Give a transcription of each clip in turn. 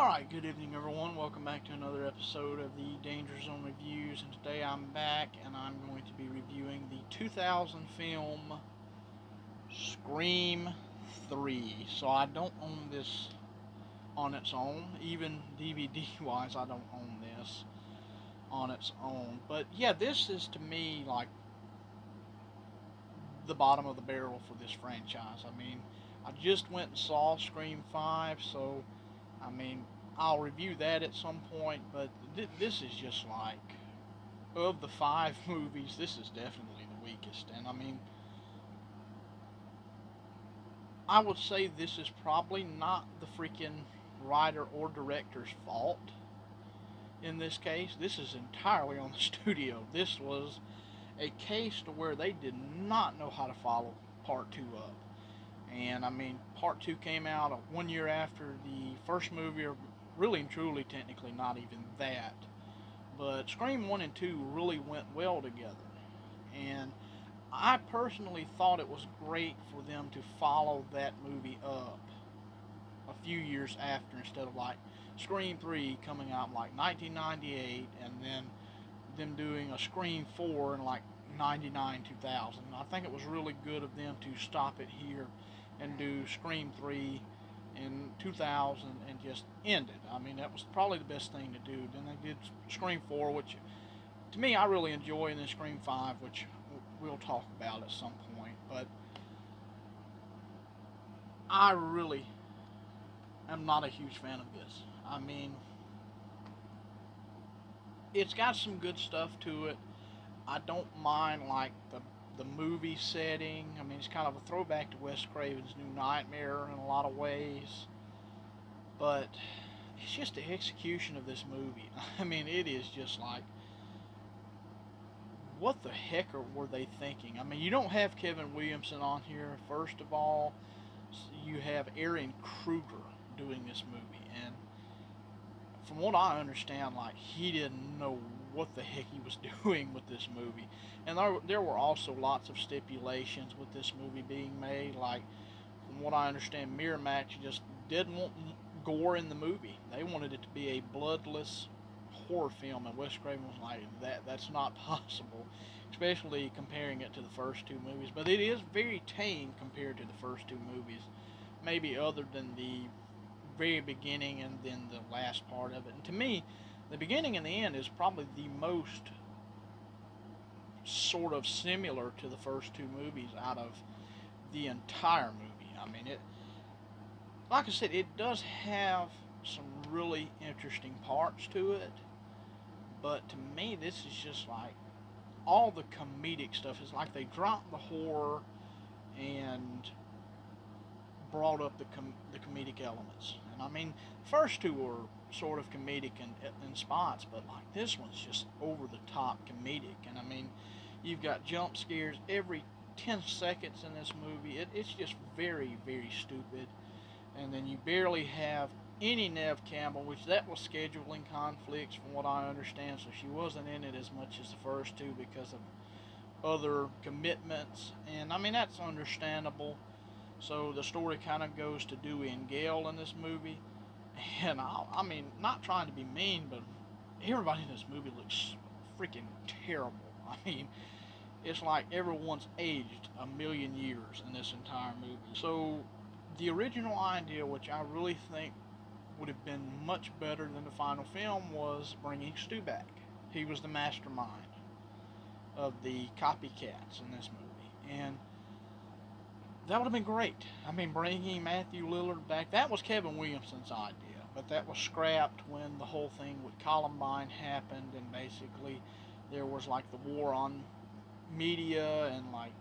Alright, good evening everyone. Welcome back to another episode of the Danger Zone Reviews, and today I'm back and I'm going to be reviewing the 2000 film Scream 3. So I don't own this on its own, even DVD wise I don't own this on its own. But yeah, this is to me like the bottom of the barrel for this franchise. I mean, I just went and saw Scream 5, so I mean, I'll review that at some point, but this is just like, of the 5 movies, this is definitely the weakest. And I mean, I would say this is probably not the freaking writer or director's fault in this case. This is entirely on the studio. This was a case to where they did not know how to follow part 2 up. And I mean, part 2 came out 1 year after the first movie, or really and truly, technically not even that. But Scream 1 and 2 really went well together. And I personally thought it was great for them to follow that movie up a few years after, instead of like Scream 3 coming out in like 1998 and then them doing a Scream 4 in like 99, 2000. I think it was really good of them to stop it here and do Scream 3 in 2000 and just end it. I mean, that was probably the best thing to do. Then they did Scream 4, which to me I really enjoy, and then Scream 5, which we'll talk about at some point. But I really am not a huge fan of this. I mean, it's got some good stuff to it. I don't mind like the movie setting. I mean, it's kind of a throwback to Wes Craven's New Nightmare in a lot of ways. But it's just the execution of this movie. I mean, it is just like, what the heck were they thinking? I mean, you don't have Kevin Williamson on here, first of all. You have Aaron Kruger doing this movie. And from what I understand, like, he didn't know what the heck he was doing with this movie. And there were also lots of stipulations with this movie being made. Like, from what I understand, Miramax just didn't want gore in the movie. They wanted it to be a bloodless horror film, and Wes Craven was like, that's not possible, especially comparing it to the first 2 movies. But it is very tame compared to the first 2 movies, maybe other than the very beginning and then the last part of it. And to me, the beginning and the end is probably the most sort of similar to the first 2 movies out of the entire movie. I mean, it, like I said, it does have some really interesting parts to it, but to me, this is just like, all the comedic stuff is like they dropped the horror and brought up the comedic elements. And I mean, first 2 were sort of comedic in spots, but like this one's just over the top comedic. And I mean, you've got jump scares every 10 seconds in this movie. It's just very, very stupid. And then you barely have any Neve Campbell, which that was scheduling conflicts from what I understand, so she wasn't in it as much as the first 2 because of other commitments. And I mean, that's understandable. So the story kind of goes to Dewey and Gale in this movie. And I mean, not trying to be mean, but everybody in this movie looks freaking terrible. I mean, it's like everyone's aged a million years in this entire movie. So the original idea, which I really think would have been much better than the final film, was bringing Stu back. He was the mastermind of the copycats in this movie. And that would have been great. I mean, bringing Matthew Lillard back, that was Kevin Williamson's idea, but that was scrapped when the whole thing with Columbine happened, and basically there was like the war on media and like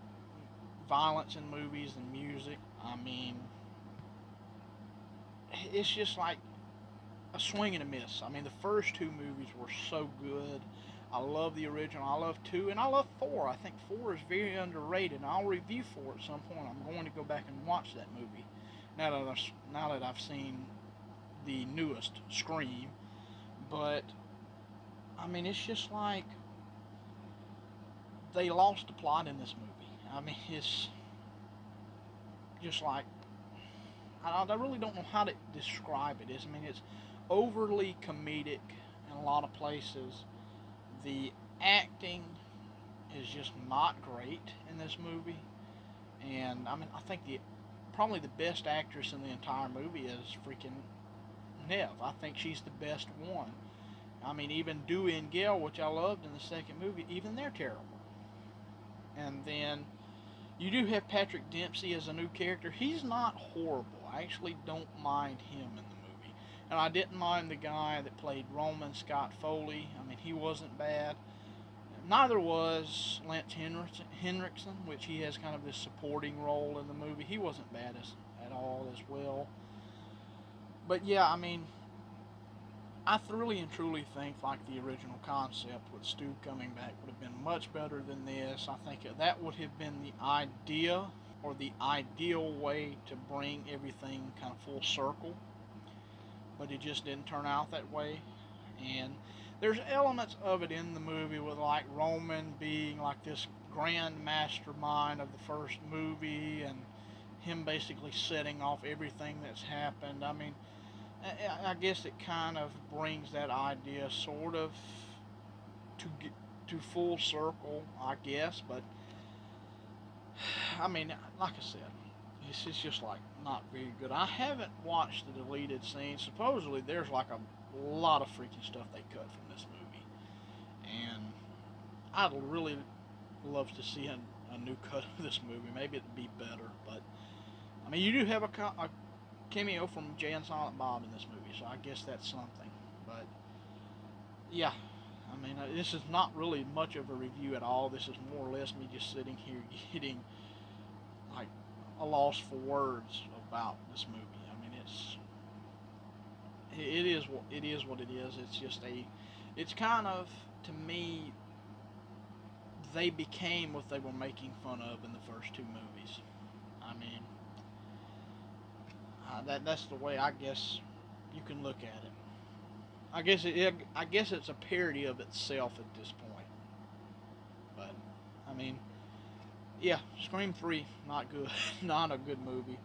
violence in movies and music. I mean, it's just like a swing and a miss. I mean, the first 2 movies were so good. I love the original. I love 2, and I love 4. I think 4 is very underrated, and I'll review 4 at some point. I'm going to go back and watch that movie now that I've seen the newest Scream. But I mean, it's just like they lost the plot in this movie. I mean, it's just like, I really don't know how to describe it. I mean, it's overly comedic in a lot of places. The acting is just not great in this movie, and I mean, I think the probably the best actress in the entire movie is freaking Nev. I think she's the best one. I mean, even Dewey and Gale, which I loved in the second movie, even they're terrible. And then you do have Patrick Dempsey as a new character. He's not horrible. I actually don't mind him in the movie. And I didn't mind the guy that played Roman, Scott Foley. I mean, he wasn't bad. Neither was Lance Henriksen, which he has kind of this supporting role in the movie. He wasn't bad at all as well. But yeah, I mean, I really and truly think like the original concept with Stu coming back would have been much better than this. I think that would have been the idea or the ideal way to bring everything kind of full circle. But it just didn't turn out that way. And there's elements of it in the movie with like Roman being like this grand mastermind of the first movie and him basically setting off everything that's happened. I mean, I guess it kind of brings that idea sort of to full circle, I guess. But I mean, like I said, it's just like not very good. I haven't watched the deleted scenes. Supposedly, there's like a lot of freaking stuff they cut from this movie, and I'd really love to see a new cut of this movie. Maybe it'd be better, but I mean, you do have a cameo from Jay and Silent Bob in this movie, so I guess that's something. But yeah, I mean, this is not really much of a review at all. This is more or less me just sitting here getting like a loss for words about this movie. I mean, it is what it is. It's just it's kind of, to me, they became what they were making fun of in the first two movies. I mean, that's the way I guess you can look at it. I guess it's a parody of itself at this point. But I mean, yeah, Scream 3 not good, not a good movie.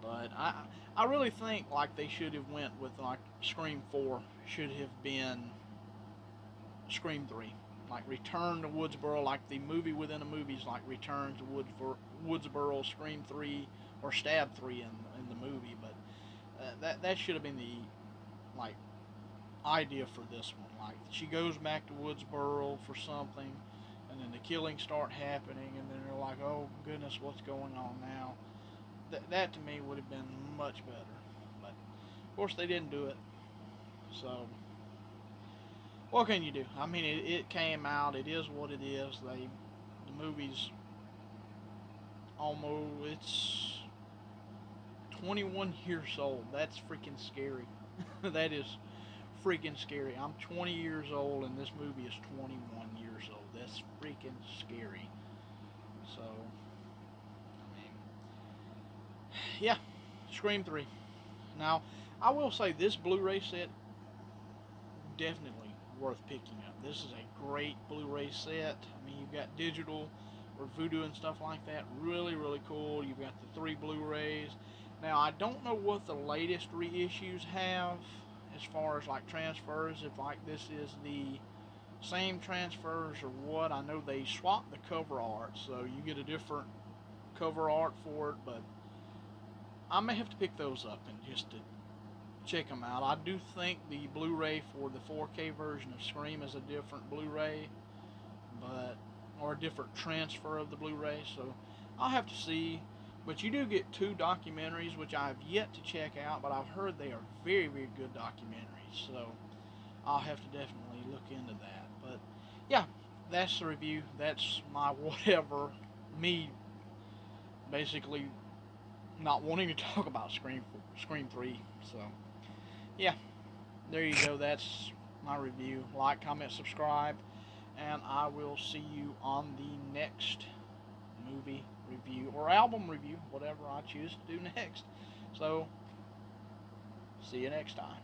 But I really think like they should have went with like Scream 4 should have been Scream 3. Like Return to Woodsboro, like the movie within a movie is like Return to Woodsboro, Scream 3, or Stab 3 in the movie. But that should have been the like idea for this one. Like she goes back to Woodsboro for something, and then the killings start happening, and then they're like, oh goodness, what's going on now? That to me would have been much better. But of course they didn't do it. So what can you do? I mean, it came out. It is what it is. The movie's almost, it's 21 years old. That's freaking scary. That is freaking scary. I'm 20 years old and this movie is 21 years old. That's freaking scary. So, I mean, yeah, Scream 3. Now, I will say this Blu-ray set, definitely worth picking up. This is a great Blu-ray set. I mean, you've got digital or Voodoo and stuff like that. Really, really cool. You've got the 3 Blu-rays. Now, I don't know what the latest reissues have as far as like transfers, if like this is the same transfers or what. I know they swapped the cover art, so you get a different cover art for it, but I may have to pick those up and just to check them out. I do think the Blu-ray for the 4K version of Scream is a different Blu-ray, or a different transfer of the Blu-ray, so I'll have to see. But you do get 2 documentaries, which I have yet to check out, but I've heard they are very, very good documentaries, so I'll have to definitely look into that. But yeah, that's the review. That's my whatever, me basically not wanting to talk about Scream 3. So yeah, there you go. That's my review. Like, comment, subscribe, and I will see you on the next movie review or album review, whatever I choose to do next. So see you next time.